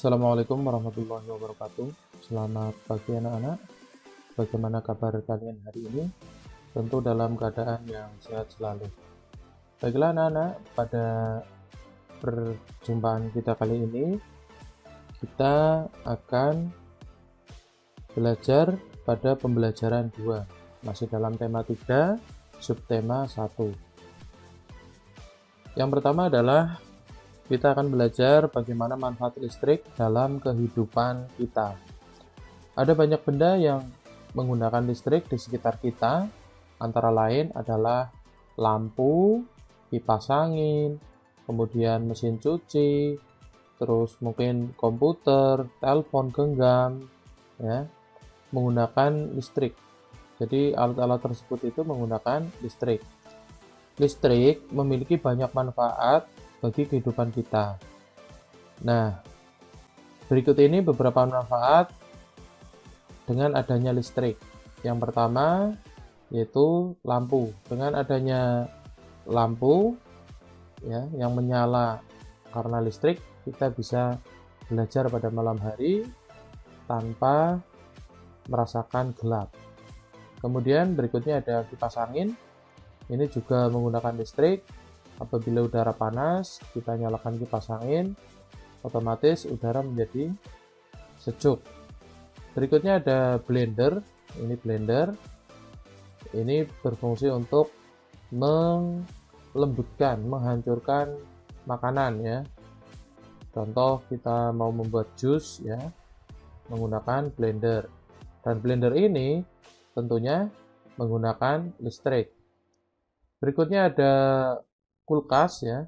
Assalamualaikum warahmatullahi wabarakatuh. Selamat pagi anak-anak. Bagaimana kabar kalian hari ini? Tentu dalam keadaan yang sehat selalu. Baiklah anak-anak, pada perjumpaan kita kali ini kita akan belajar pada pembelajaran 2, masih dalam tema 3, subtema 1. Yang pertama adalah kita akan belajar bagaimana manfaat listrik dalam kehidupan kita. Ada banyak benda yang menggunakan listrik di sekitar kita, antara lain adalah lampu, kipas angin, kemudian mesin cuci, terus mungkin komputer, telepon genggam, ya, menggunakan listrik. Jadi alat-alat tersebut itu menggunakan listrik. Listrik memiliki banyak manfaat bagi kehidupan kita. Nah, berikut ini beberapa manfaat dengan adanya listrik. Yang pertama yaitu lampu. Dengan adanya lampu ya yang menyala karena listrik, kita bisa belajar pada malam hari tanpa merasakan gelap. Kemudian berikutnya ada kipas angin. Ini juga menggunakan listrik. Apabila udara panas, kita nyalakan kipas angin, otomatis udara menjadi sejuk. Berikutnya ada blender. Ini blender. Ini berfungsi untuk melembutkan, menghancurkan makanan ya. Contoh kita mau membuat jus ya, menggunakan blender. Dan blender ini tentunya menggunakan listrik. Berikutnya ada kulkas ya,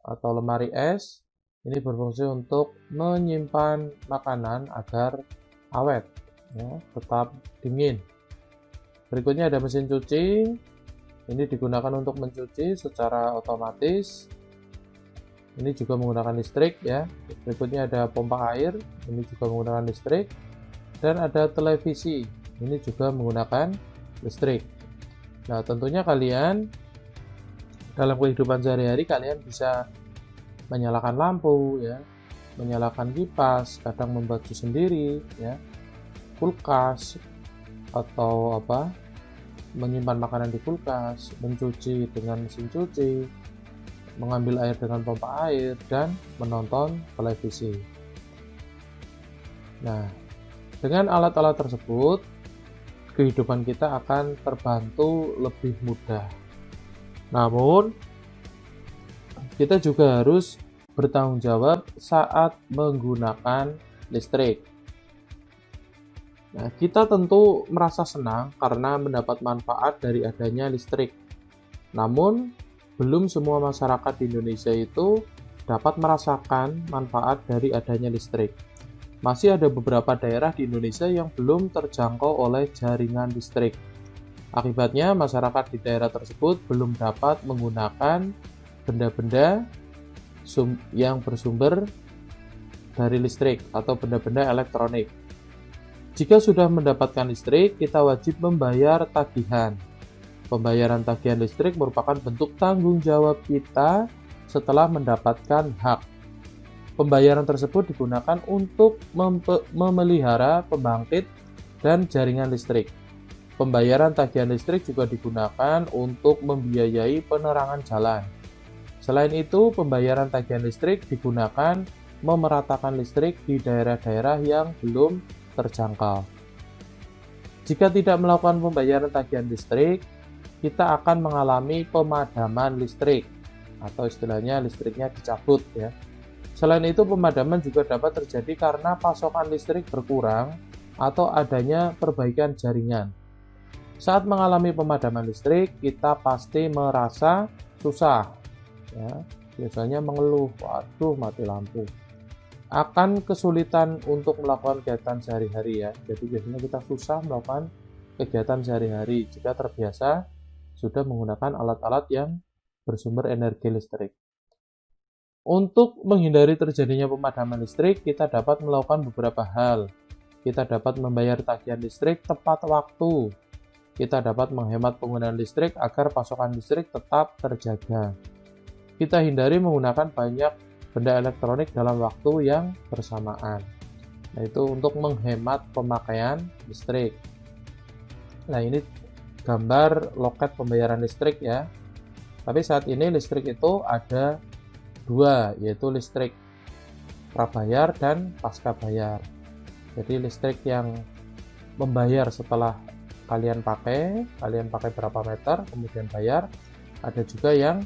atau lemari es. Ini berfungsi untuk menyimpan makanan agar awet ya, tetap dingin. Berikutnya ada mesin cuci. Ini digunakan untuk mencuci secara otomatis. Ini juga menggunakan listrik ya. Berikutnya ada pompa air. Ini juga menggunakan listrik. Dan ada televisi. Ini juga menggunakan listrik. Nah, tentunya kalian dalam kehidupan sehari-hari kalian bisa menyalakan lampu ya, menyalakan kipas, kadang membuat jus sendiri ya, kulkas atau menyimpan makanan di kulkas, mencuci dengan mesin cuci, mengambil air dengan pompa air, dan menonton televisi. Nah, dengan alat-alat tersebut kehidupan kita akan terbantu lebih mudah. Namun, kita juga harus bertanggung jawab saat menggunakan listrik. Nah, kita tentu merasa senang karena mendapat manfaat dari adanya listrik. Namun, belum semua masyarakat di Indonesia itu dapat merasakan manfaat dari adanya listrik. Masih ada beberapa daerah di Indonesia yang belum terjangkau oleh jaringan listrik. Akibatnya, masyarakat di daerah tersebut belum dapat menggunakan benda-benda yang bersumber dari listrik atau benda-benda elektronik. Jika sudah mendapatkan listrik, kita wajib membayar tagihan. Pembayaran tagihan listrik merupakan bentuk tanggung jawab kita setelah mendapatkan hak. Pembayaran tersebut digunakan untuk memelihara pembangkit dan jaringan listrik. Pembayaran tagihan listrik juga digunakan untuk membiayai penerangan jalan. Selain itu, pembayaran tagihan listrik digunakan memeratakan listrik di daerah-daerah yang belum terjangkau. Jika tidak melakukan pembayaran tagihan listrik, kita akan mengalami pemadaman listrik atau istilahnya listriknya dicabut ya. Selain itu, pemadaman juga dapat terjadi karena pasokan listrik berkurang atau adanya perbaikan jaringan. Saat mengalami pemadaman listrik, kita pasti merasa susah ya. Biasanya mengeluh, waduh mati lampu. Akan kesulitan untuk melakukan kegiatan sehari-hari ya. Jadi biasanya kita susah melakukan kegiatan sehari-hari jika terbiasa sudah menggunakan alat-alat yang bersumber energi listrik. Untuk menghindari terjadinya pemadaman listrik, kita dapat melakukan beberapa hal. Kita dapat membayar tagihan listrik tepat waktu. Kita dapat menghemat penggunaan listrik agar pasokan listrik tetap terjaga. Kita hindari menggunakan banyak benda elektronik dalam waktu yang bersamaan. Nah, itu untuk menghemat pemakaian listrik. Nah, ini gambar loket pembayaran listrik ya. Tapi saat ini listrik itu ada dua, yaitu listrik prabayar dan pasca bayar. Jadi listrik yang membayar setelah kalian pakai berapa meter kemudian bayar. Ada juga yang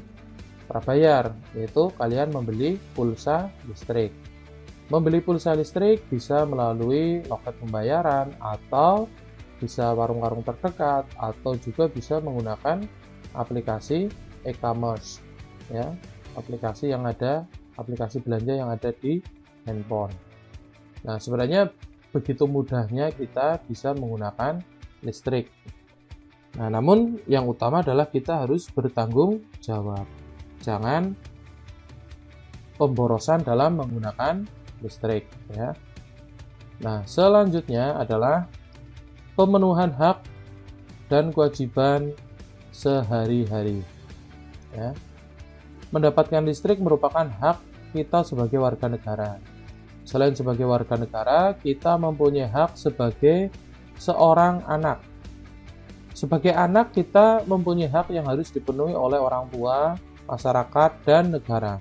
prabayar, yaitu kalian membeli pulsa listrik. Membeli pulsa listrik bisa melalui loket pembayaran atau bisa warung-warung terdekat, atau juga bisa menggunakan aplikasi e-commerce ya, aplikasi belanja yang ada di handphone. Nah, sebenarnya begitu mudahnya kita bisa menggunakan listrik. Nah, namun yang utama adalah kita harus bertanggung jawab. Jangan pemborosan dalam menggunakan listrik ya. Nah, selanjutnya adalah pemenuhan hak dan kewajiban sehari-hari ya. Mendapatkan listrik merupakan hak kita sebagai warga negara. Selain sebagai warga negara, kita mempunyai hak sebagai seorang anak. Sebagai anak, kita mempunyai hak yang harus dipenuhi oleh orang tua, masyarakat, dan negara.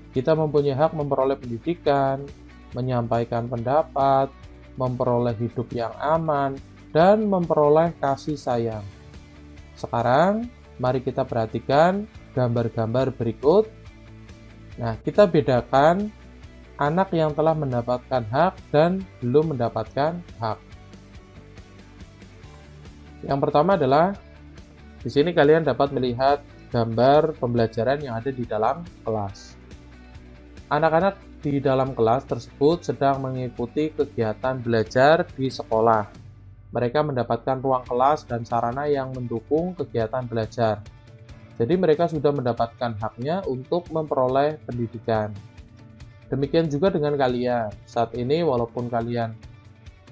Kita mempunyai hak memperoleh pendidikan, menyampaikan pendapat, memperoleh hidup yang aman, dan memperoleh kasih sayang. Sekarang, mari kita perhatikan gambar-gambar berikut. Nah, kita bedakan anak yang telah mendapatkan hak dan belum mendapatkan hak. Yang pertama adalah di sini kalian dapat melihat gambar pembelajaran yang ada di dalam kelas. Anak-anak di dalam kelas tersebut sedang mengikuti kegiatan belajar di sekolah. Mereka mendapatkan ruang kelas dan sarana yang mendukung kegiatan belajar. Jadi mereka sudah mendapatkan haknya untuk memperoleh pendidikan. Demikian juga dengan kalian. Saat ini walaupun kalian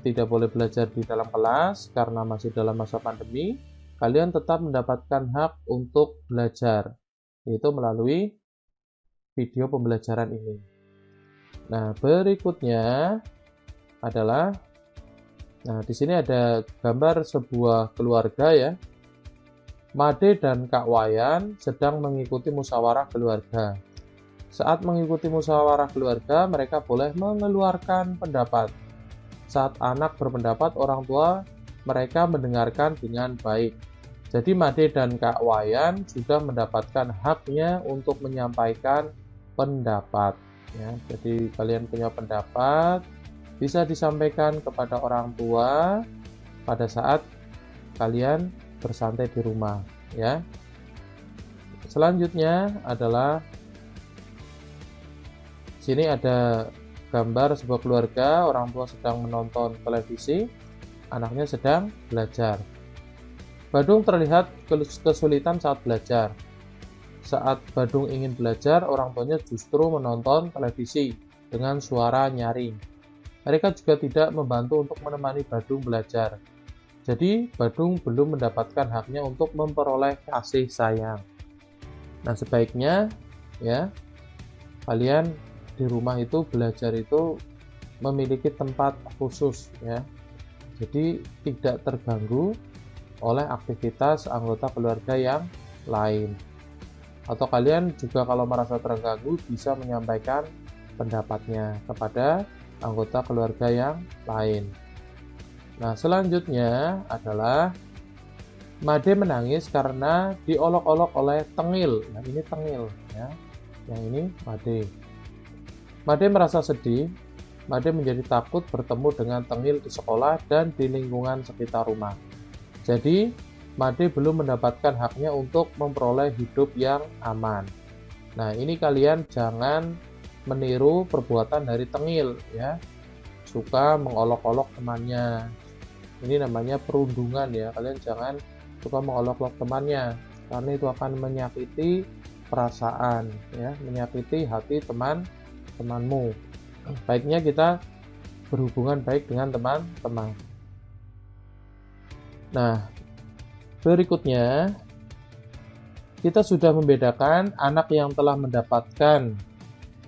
tidak boleh belajar di dalam kelas karena masih dalam masa pandemi, kalian tetap mendapatkan hak untuk belajar, yaitu melalui video pembelajaran ini. Nah, berikutnya adalah di sini ada gambar sebuah keluarga ya. Made dan Kak Wayan sedang mengikuti musyawarah keluarga. Saat mengikuti musyawarah keluarga, mereka boleh mengeluarkan pendapat. Saat anak berpendapat, orang tua mereka mendengarkan dengan baik. Jadi Made dan Kak Wayan sudah mendapatkan haknya untuk menyampaikan pendapat. Ya, jadi kalian punya pendapat, bisa disampaikan kepada orang tua pada saat kalian bersantai di rumah ya. Selanjutnya adalah sini ada gambar sebuah keluarga, orang tua sedang menonton televisi, anaknya sedang belajar. Badung terlihat kesulitan saat belajar. Saat Badung ingin belajar, orang tuanya justru menonton televisi dengan suara nyaring. Mereka juga tidak membantu untuk menemani Badung belajar. Jadi, Badung belum mendapatkan haknya untuk memperoleh kasih sayang. Nah, sebaiknya ya, kalian di rumah itu belajar itu memiliki tempat khusus ya. Jadi, tidak terganggu oleh aktivitas anggota keluarga yang lain. Atau kalian juga kalau merasa terganggu bisa menyampaikan pendapatnya kepada anggota keluarga yang lain. Nah, selanjutnya adalah Made menangis karena diolok-olok oleh Tengil. Nah, ini Tengil ya. Yang ini Made. Made merasa sedih. Made menjadi takut bertemu dengan Tengil di sekolah dan di lingkungan sekitar rumah. Jadi, Made belum mendapatkan haknya untuk memperoleh hidup yang aman. Nah, ini kalian jangan meniru perbuatan dari Tengil ya. Suka mengolok-olok temannya. Ini namanya perundungan ya. Kalian jangan suka mengolok-olok temannya, karena itu akan menyakiti perasaan ya, menyakiti hati temanmu. Baiknya kita berhubungan baik dengan teman-teman. Nah, berikutnya kita sudah membedakan anak yang telah mendapatkan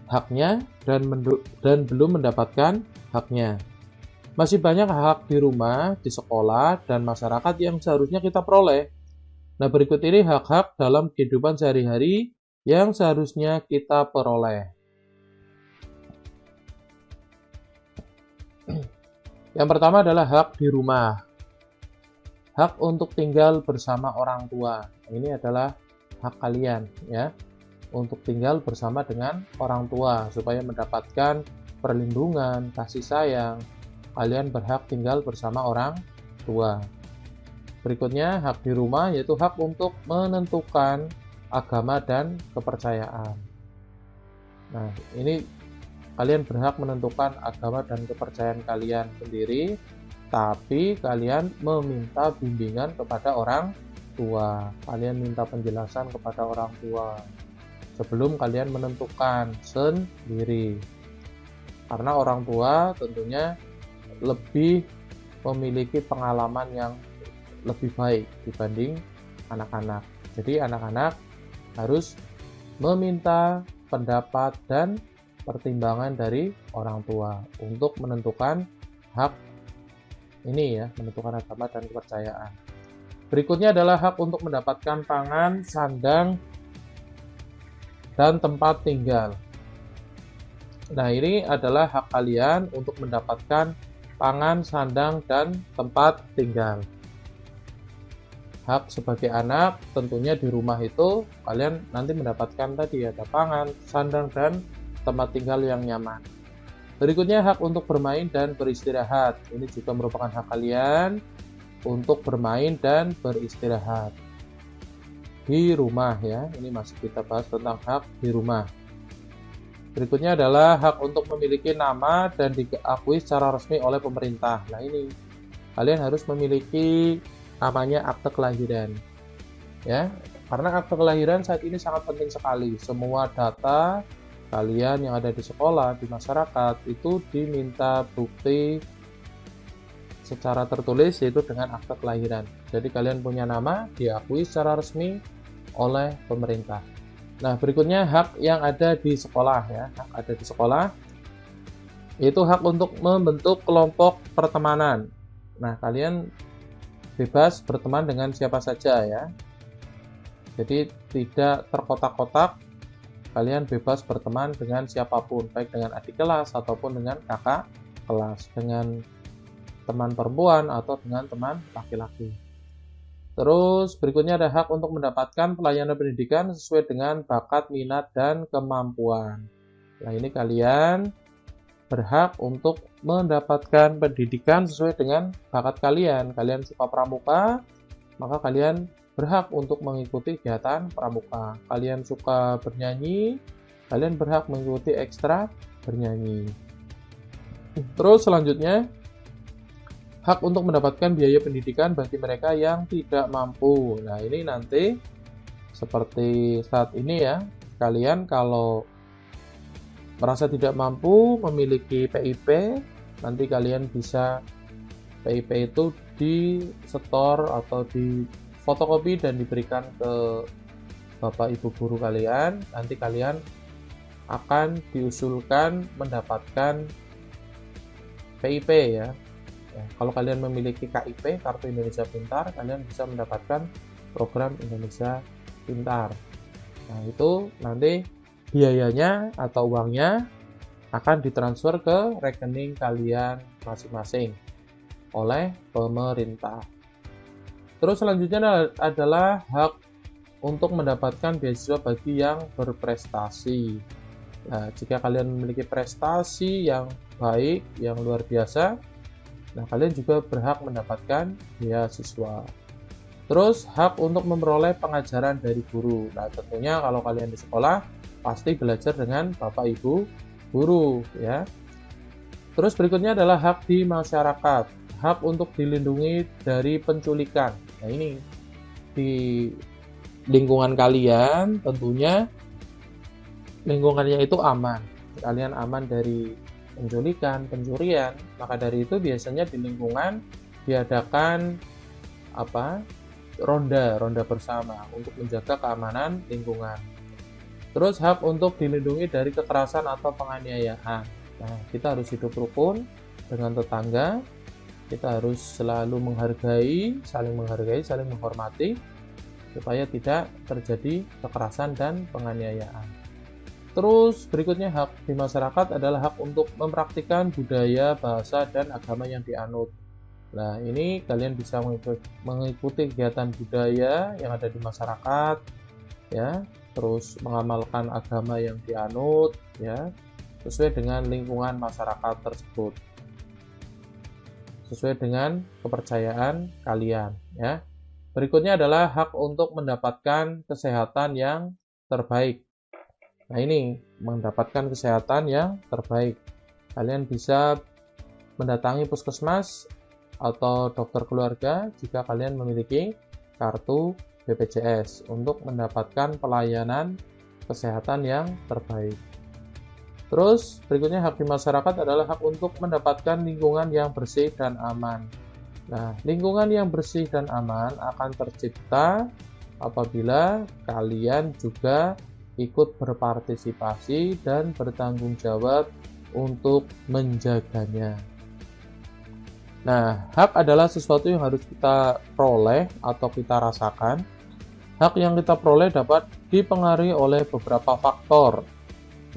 haknya dan belum mendapatkan haknya. Masih banyak hak di rumah, di sekolah, dan masyarakat yang seharusnya kita peroleh. Nah, berikut ini hak-hak dalam kehidupan sehari-hari yang seharusnya kita peroleh. Yang pertama adalah hak di rumah. Hak untuk tinggal bersama orang tua. Ini adalah hak kalian, ya, untuk tinggal bersama dengan orang tua supaya mendapatkan perlindungan, kasih sayang. Kalian berhak tinggal bersama orang tua. Berikutnya, hak di rumah yaitu hak untuk menentukan agama dan kepercayaan. Nah, ini kalian berhak menentukan agama dan kepercayaan kalian sendiri, tapi kalian meminta bimbingan kepada orang tua. Kalian minta penjelasan kepada orang tua sebelum kalian menentukan sendiri. Karena orang tua tentunya lebih memiliki pengalaman yang lebih baik dibanding anak-anak. Jadi anak-anak harus meminta pendapat dan pertimbangan dari orang tua untuk menentukan hak ini, ya, menentukan agama dan kepercayaan. Berikutnya adalah hak untuk mendapatkan pangan, sandang, dan tempat tinggal. Nah, ini adalah hak kalian untuk mendapatkan pangan, sandang, dan tempat tinggal. Hak sebagai anak tentunya di rumah itu kalian nanti mendapatkan tadi ada pangan, sandang, dan tempat tinggal yang nyaman. Berikutnya hak untuk bermain dan beristirahat. Ini juga merupakan hak kalian untuk bermain dan beristirahat di rumah, ya. Ini masih kita bahas tentang hak di rumah. Berikutnya adalah hak untuk memiliki nama dan diakui secara resmi oleh pemerintah. Nah, ini kalian harus memiliki namanya akte kelahiran, ya, karena akte kelahiran saat ini sangat penting sekali. Semua data kalian yang ada di sekolah, di masyarakat itu diminta bukti secara tertulis, yaitu dengan akte kelahiran. Jadi kalian punya nama diakui secara resmi oleh pemerintah. Nah, berikutnya hak yang ada di sekolah, ya. Hak ada di sekolah yaitu hak untuk membentuk kelompok pertemanan. Nah, kalian bebas berteman dengan siapa saja, ya. Jadi tidak terkotak-kotak, kalian bebas berteman dengan siapapun, baik dengan adik kelas ataupun dengan kakak kelas, dengan teman perempuan atau dengan teman laki-laki. Terus berikutnya ada hak untuk mendapatkan pelayanan pendidikan sesuai dengan bakat, minat, dan kemampuan. Nah, ini kalian berhak untuk mendapatkan pendidikan sesuai dengan bakat kalian. Kalian suka pramuka, maka kalian berhak untuk mengikuti kegiatan pramuka. Kalian suka bernyanyi, kalian berhak mengikuti ekstra bernyanyi. Terus selanjutnya, hak untuk mendapatkan biaya pendidikan bagi mereka yang tidak mampu. Nah, ini nanti seperti saat ini, ya, kalian kalau merasa tidak mampu memiliki PIP, nanti kalian bisa PIP itu di setor atau di fotokopi dan diberikan ke Bapak Ibu guru kalian. Nanti kalian akan diusulkan mendapatkan PIP, ya. Kalau kalian memiliki KIP, Kartu Indonesia Pintar, kalian bisa mendapatkan program Indonesia Pintar. Nah, itu nanti biayanya atau uangnya akan ditransfer ke rekening kalian masing-masing oleh pemerintah. Terus selanjutnya adalah hak untuk mendapatkan beasiswa bagi yang berprestasi. Nah, jika kalian memiliki prestasi yang baik, yang luar biasa, nah, kalian juga berhak mendapatkan beasiswa. Terus hak untuk memperoleh pengajaran dari guru. Nah, tentunya kalau kalian di sekolah pasti belajar dengan Bapak Ibu guru, ya. Terus berikutnya adalah hak di masyarakat. Hak untuk dilindungi dari penculikan. Nah, ini di lingkungan kalian tentunya lingkungannya itu aman. Kalian aman dari penculikan, pencurian. Maka dari itu biasanya di lingkungan diadakan ronda bersama untuk menjaga keamanan lingkungan. Terus hak untuk dilindungi dari kekerasan atau penganiayaan. Nah, kita harus hidup rukun dengan tetangga. Kita harus selalu menghargai, saling menghormati, supaya tidak terjadi kekerasan dan penganiayaan. Terus berikutnya hak di masyarakat adalah hak untuk mempraktikkan budaya, bahasa, dan agama yang dianut. Nah, ini kalian bisa mengikuti kegiatan budaya yang ada di masyarakat, ya, terus mengamalkan agama yang dianut, ya, sesuai dengan lingkungan masyarakat tersebut, sesuai dengan kepercayaan kalian, ya. Berikutnya adalah hak untuk mendapatkan kesehatan yang terbaik. Nah, ini mendapatkan kesehatan yang terbaik. Kalian bisa mendatangi puskesmas atau dokter keluarga jika kalian memiliki kartu BPJS untuk mendapatkan pelayanan kesehatan yang terbaik. Terus berikutnya hak di masyarakat adalah hak untuk mendapatkan lingkungan yang bersih dan aman. Nah, lingkungan yang bersih dan aman akan tercipta apabila kalian juga ikut berpartisipasi dan bertanggung jawab untuk menjaganya. Nah, hak adalah sesuatu yang harus kita peroleh atau kita rasakan. Hak yang kita peroleh dapat dipengaruhi oleh beberapa faktor.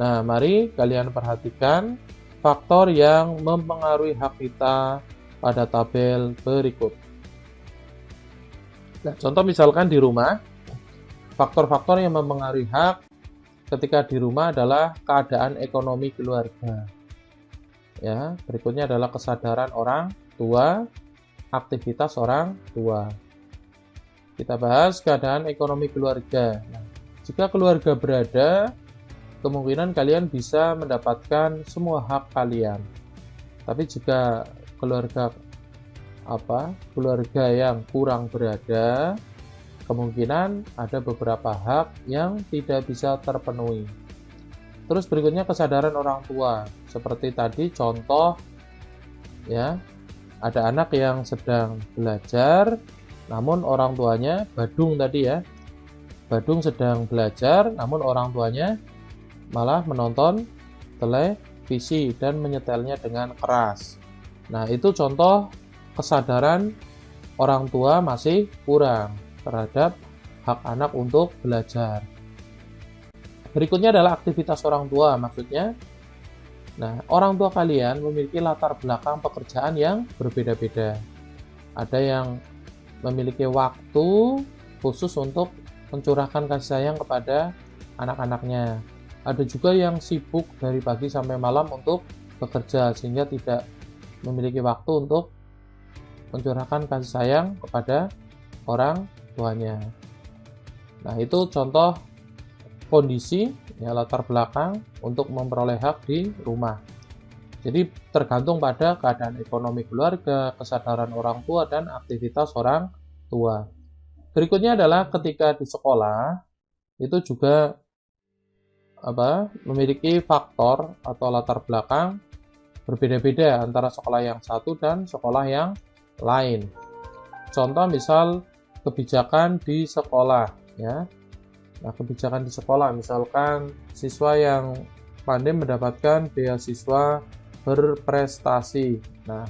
Nah, mari kalian perhatikan faktor yang mempengaruhi hak kita pada tabel berikut. Nah, contoh misalkan di rumah, faktor-faktor yang mempengaruhi hak ketika di rumah adalah keadaan ekonomi keluarga. Ya, berikutnya adalah kesadaran orang tua, aktivitas orang tua. Kita bahas keadaan ekonomi keluarga. Nah, jika keluarga berada, kemungkinan kalian bisa mendapatkan semua hak kalian. Tapi jika keluarga yang kurang berada, kemungkinan ada beberapa hak yang tidak bisa terpenuhi. Terus berikutnya kesadaran orang tua. Seperti tadi contoh, ya, ada anak yang sedang belajar, namun orang tuanya badung tadi ya. Badung sedang belajar, namun orang tuanya malah menonton televisi dan menyetelnya dengan keras. Nah, itu contoh kesadaran orang tua masih kurang terhadap hak anak untuk belajar. Berikutnya adalah aktivitas orang tua, maksudnya. Nah, orang tua kalian memiliki latar belakang pekerjaan yang berbeda-beda. Ada yang memiliki waktu khusus untuk mencurahkan kasih sayang kepada anak-anaknya. Ada juga yang sibuk dari pagi sampai malam untuk bekerja, sehingga tidak memiliki waktu untuk mencurahkan kasih sayang kepada orang tuanya. Nah, itu contoh kondisi, ya, latar belakang untuk memperoleh hak di rumah. Jadi tergantung pada keadaan ekonomi keluarga, kesadaran orang tua, dan aktivitas orang tua. Berikutnya adalah ketika di sekolah, itu juga memiliki faktor atau latar belakang berbeda-beda antara sekolah yang satu dan sekolah yang lain. Contoh misal kebijakan di sekolah, ya. Nah, kebijakan di sekolah misalkan siswa yang pandai mendapatkan beasiswa berprestasi. Nah,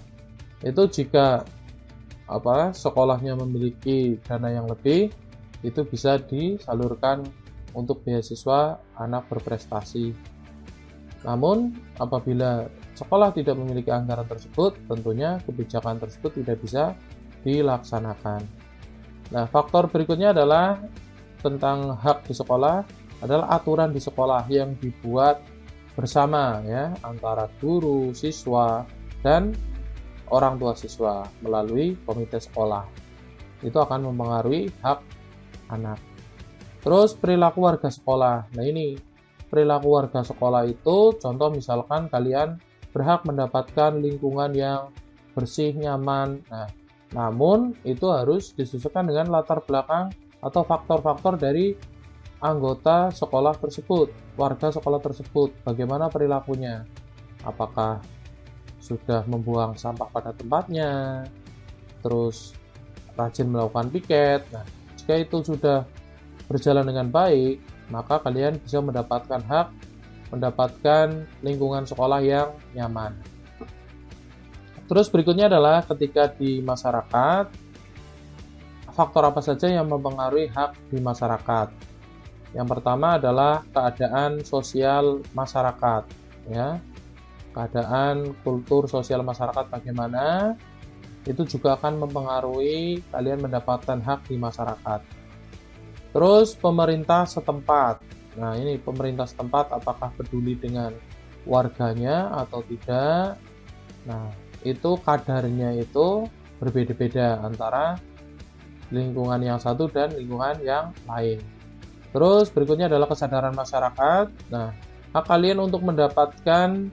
itu jika sekolahnya memiliki dana yang lebih, itu bisa disalurkan untuk beasiswa anak berprestasi. Namun, apabila sekolah tidak memiliki anggaran tersebut, tentunya kebijakan tersebut tidak bisa dilaksanakan. Nah, faktor berikutnya adalah tentang hak di sekolah, adalah aturan di sekolah yang dibuat bersama, ya, antara guru, siswa, dan orang tua siswa melalui komite sekolah. Itu akan mempengaruhi hak anak. Terus perilaku warga sekolah. Nah, ini perilaku warga sekolah itu contoh misalkan kalian berhak mendapatkan lingkungan yang bersih, nyaman. Nah, namun itu harus disesuaikan dengan latar belakang atau faktor-faktor dari anggota sekolah tersebut, warga sekolah tersebut. Bagaimana perilakunya? Apakah sudah membuang sampah pada tempatnya, terus rajin melakukan piket. Nah, jika itu sudah berjalan dengan baik, maka kalian bisa mendapatkan hak mendapatkan lingkungan sekolah yang nyaman. Terus berikutnya adalah ketika di masyarakat, faktor apa saja yang mempengaruhi hak di masyarakat? Yang pertama adalah keadaan sosial masyarakat, ya. Keadaan kultur sosial masyarakat bagaimana, itu juga akan mempengaruhi kalian mendapatkan hak di masyarakat. Terus pemerintah setempat. Nah, ini pemerintah setempat apakah peduli dengan warganya atau tidak? Nah, itu kadarnya itu berbeda-beda antara lingkungan yang satu dan lingkungan yang lain. Terus berikutnya adalah kesadaran masyarakat. Nah, hak kalian untuk mendapatkan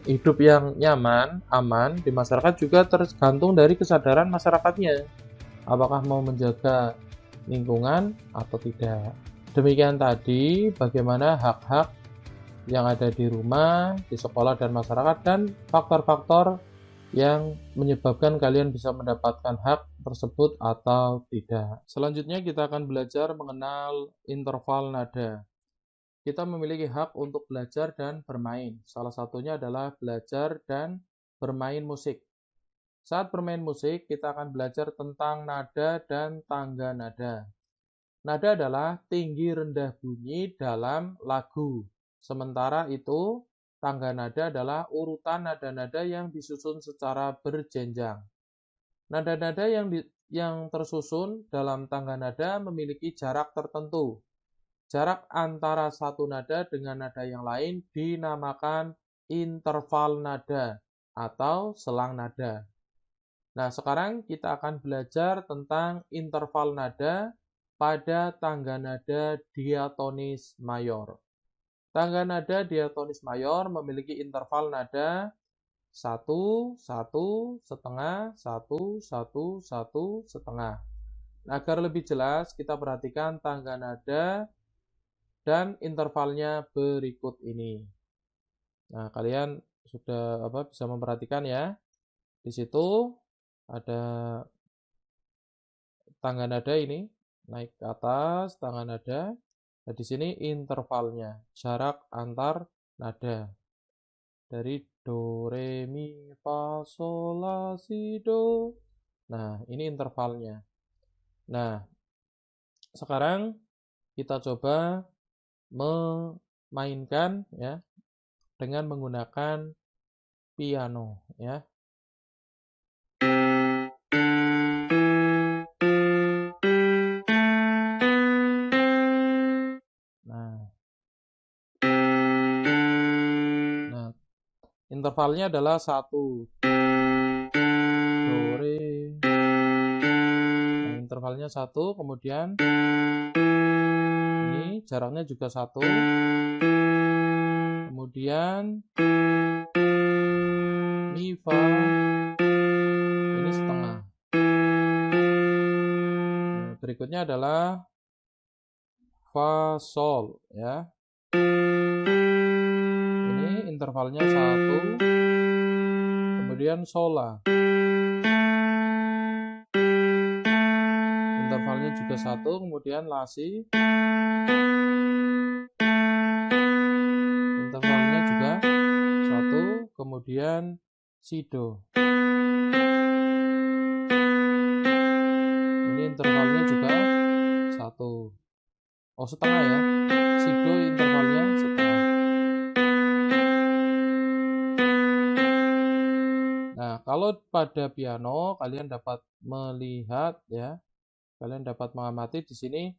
hidup yang nyaman, aman di masyarakat juga tergantung dari kesadaran masyarakatnya. Apakah mau menjaga lingkungan atau tidak. Demikian tadi bagaimana hak-hak yang ada di rumah, di sekolah dan masyarakat, dan faktor-faktor yang menyebabkan kalian bisa mendapatkan hak tersebut atau tidak. Selanjutnya kita akan belajar mengenal interval nada. Kita memiliki hak untuk belajar dan bermain. Salah satunya adalah belajar dan bermain musik. Saat bermain musik, kita akan belajar tentang nada dan tangga nada. Nada adalah tinggi rendah bunyi dalam lagu. Sementara itu, tangga nada adalah urutan nada-nada yang disusun secara berjenjang. Nada-nada yang tersusun dalam tangga nada memiliki jarak tertentu. Jarak antara satu nada dengan nada yang lain dinamakan interval nada atau selang nada. Nah, sekarang kita akan belajar tentang interval nada pada tangga nada diatonis mayor. Tangga nada diatonis mayor memiliki interval nada 1, 1, setengah, 1, 1, 1, setengah. Agar lebih jelas, kita perhatikan tangga nada dan intervalnya berikut ini. Nah, kalian sudah bisa memperhatikan ya. Di situ ada tangga nada ini naik ke atas, tangga nada. Nah, di sini intervalnya, jarak antar nada. Dari do, re, mi, fa, sol, la, si, do. Nah, ini intervalnya. Nah, sekarang kita coba memainkan ya dengan menggunakan piano ya. Nah, intervalnya adalah 1 do, re. Nah, intervalnya 1, kemudian ini jaraknya juga 1. Kemudian mi, fa, ini setengah. Nah, berikutnya adalah fa, sol ya. Ini intervalnya 1. Kemudian sol, la. Intervalnya juga 1, kemudian la, si. Intervalnya juga 1, kemudian si, do. Ini intervalnya juga 1. Oh, setengah ya. Si, do intervalnya setengah. Nah, kalau pada piano kalian dapat melihat ya, kalian dapat mengamati di sini.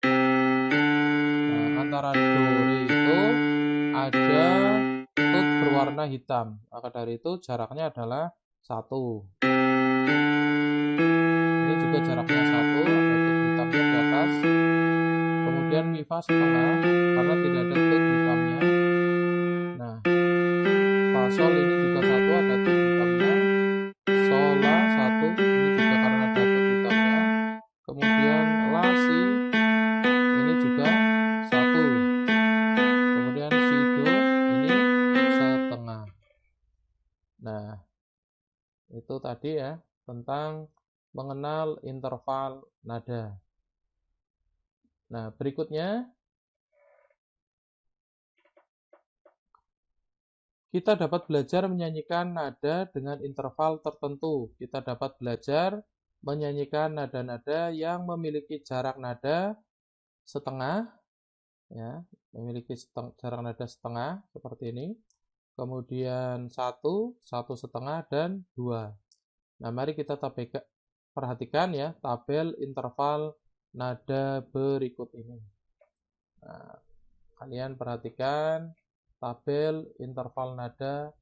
Nah, antara do, re itu ada tut berwarna hitam. Maka dari itu jaraknya adalah 1. Ini juga jaraknya 1, ada tut hitamnya di atas. Kemudian mi, fa setengah karena tidak ada tut hitamnya. Nah, fa, sol ini juga 1, ada tut hitamnya. Sol, la 1, ini juga karena ada tut hitamnya. Kemudian la, si, ini juga 1. Kemudian si, do, ini setengah. Nah, itu tadi ya tentang mengenal interval nada. Nah, berikutnya kita dapat belajar menyanyikan nada dengan interval tertentu. Kita dapat belajar menyanyikan nada-nada yang memiliki jarak nada setengah, ya, memiliki jarak nada setengah seperti ini. Kemudian 1, 1,5, dan 2. Nah, mari kita perhatikan ya tabel interval nada berikut ini. Nah, kalian perhatikan tabel interval nada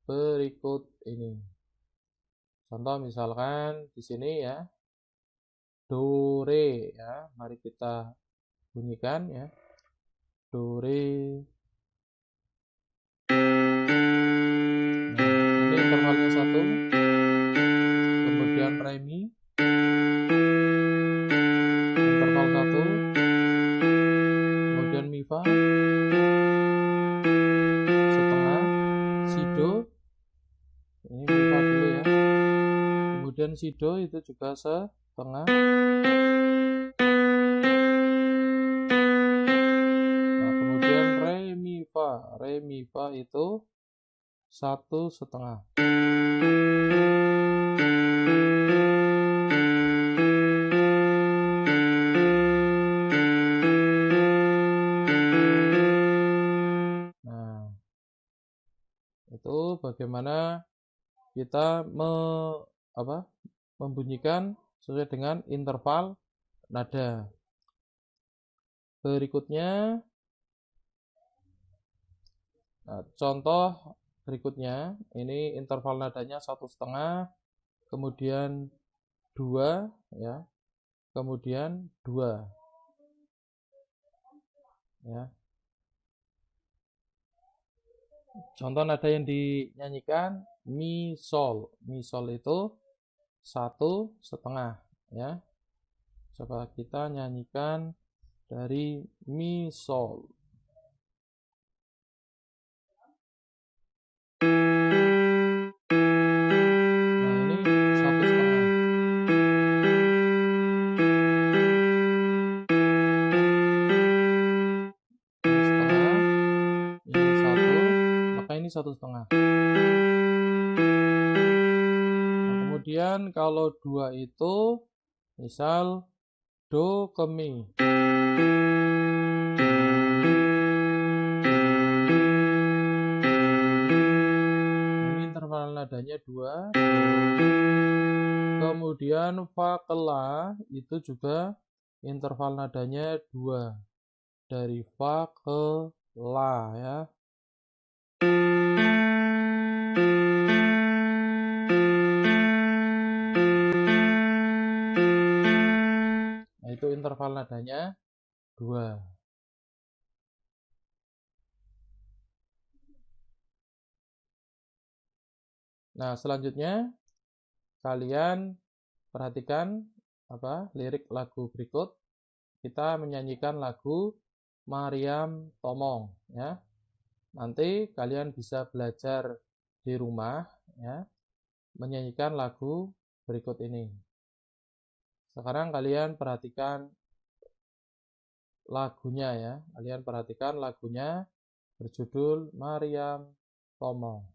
berikut ini. Contoh misalkan di sini ya, do re ya. Mari kita bunyikan ya. Do re. Nah, ini intervalnya 1. Kemudian re mi. Interval 1. Kemudian mi fa. Setengah. Si do. Ini mi fa dulu ya. Kemudian si do itu juga setengah. Nah, kemudian re mi fa. Re mi fa itu 1,5. Nah, itu bagaimana kita membunyikan sesuai dengan interval nada. Berikutnya, nah, contoh berikutnya, ini interval nadanya 1,5, kemudian 2, ya, kemudian 2, ya. Contoh nada yang dinyanyikan mi sol. Mi sol itu 1,5, ya. Coba kita nyanyikan dari mi sol. Nah, ini 1,5. Ini setengah, ini 1, maka ini 1,5. Nah, kemudian kalau 2 itu misal do ke mi. Ini interval nadanya 2. Kemudian fa ke la itu juga interval nadanya 2. Dari fa ke la ya. Nah, itu interval nadanya 2. Nah, selanjutnya kalian perhatikan lirik lagu berikut. Kita menyanyikan lagu Mariam Tomong ya. Nanti kalian bisa belajar di rumah ya, menyanyikan lagu berikut ini. Sekarang kalian perhatikan lagunya ya. Kalian perhatikan lagunya berjudul Mariam Tomong.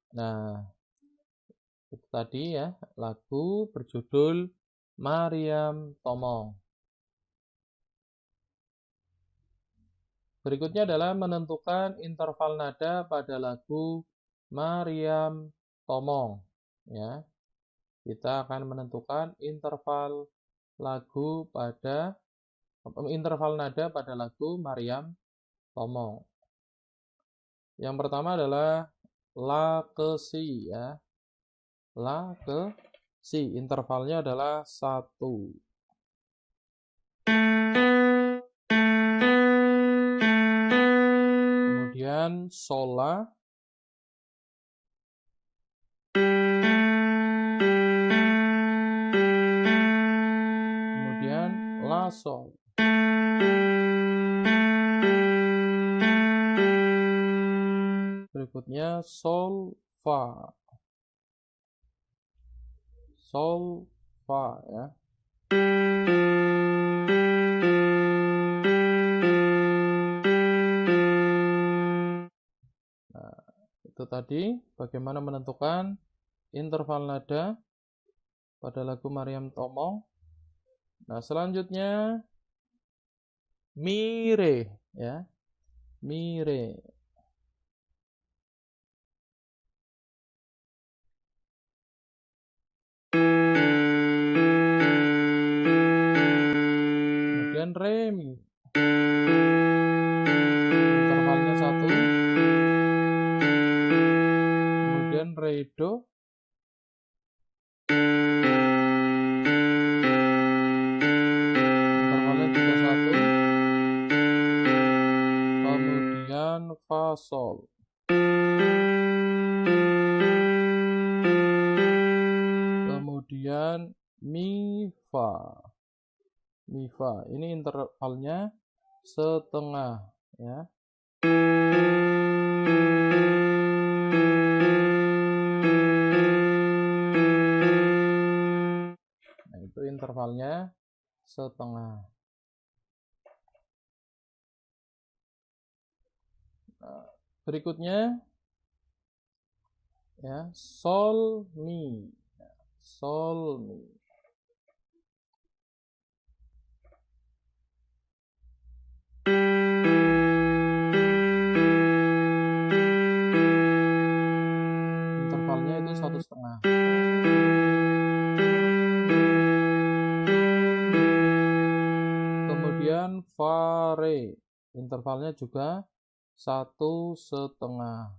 Nah, itu tadi ya, lagu berjudul Mariam Tomong. Berikutnya adalah menentukan interval nada pada lagu Mariam Tomong. Ya, kita akan menentukan interval nada pada lagu Mariam Tomong. Yang pertama adalah la ke si ya. La ke si, intervalnya adalah 1. Kemudian sol la. Kemudian la sol. Berikutnya sol fa. Sol fa ya. Nah, itu tadi bagaimana menentukan interval nada pada lagu Mariam Tomong. Nah, selanjutnya mi re ya. Mi re. Kemudian re mi. Intervalnya 1. Kemudian re do. Intervalnya juga 1. Kemudian fa sol. Kemudian mi fa. Mi fa. Ini intervalnya setengah ya. Nah, itu intervalnya setengah. Nah, berikutnya ya, sol mi. Sol mi. Intervalnya itu 1,5. Kemudian fa re. Intervalnya juga 1,5.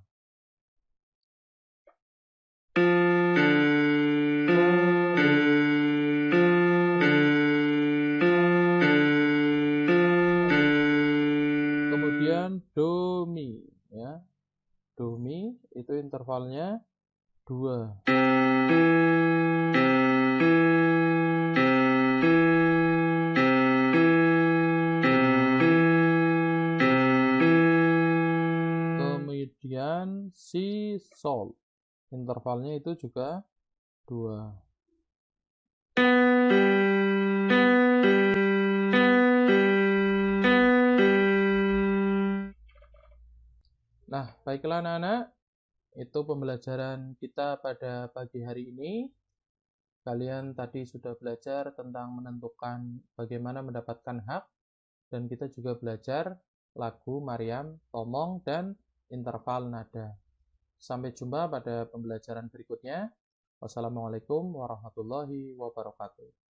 Kemudian do mi ya. Do mi itu intervalnya 2. Kemudian si sol. Intervalnya itu juga 2. Nah, baiklah anak-anak, itu pembelajaran kita pada pagi hari ini. Kalian tadi sudah belajar tentang menentukan bagaimana mendapatkan hak, dan kita juga belajar lagu Mariam Tomong dan interval nada. Sampai jumpa pada pembelajaran berikutnya. Wassalamualaikum warahmatullahi wabarakatuh.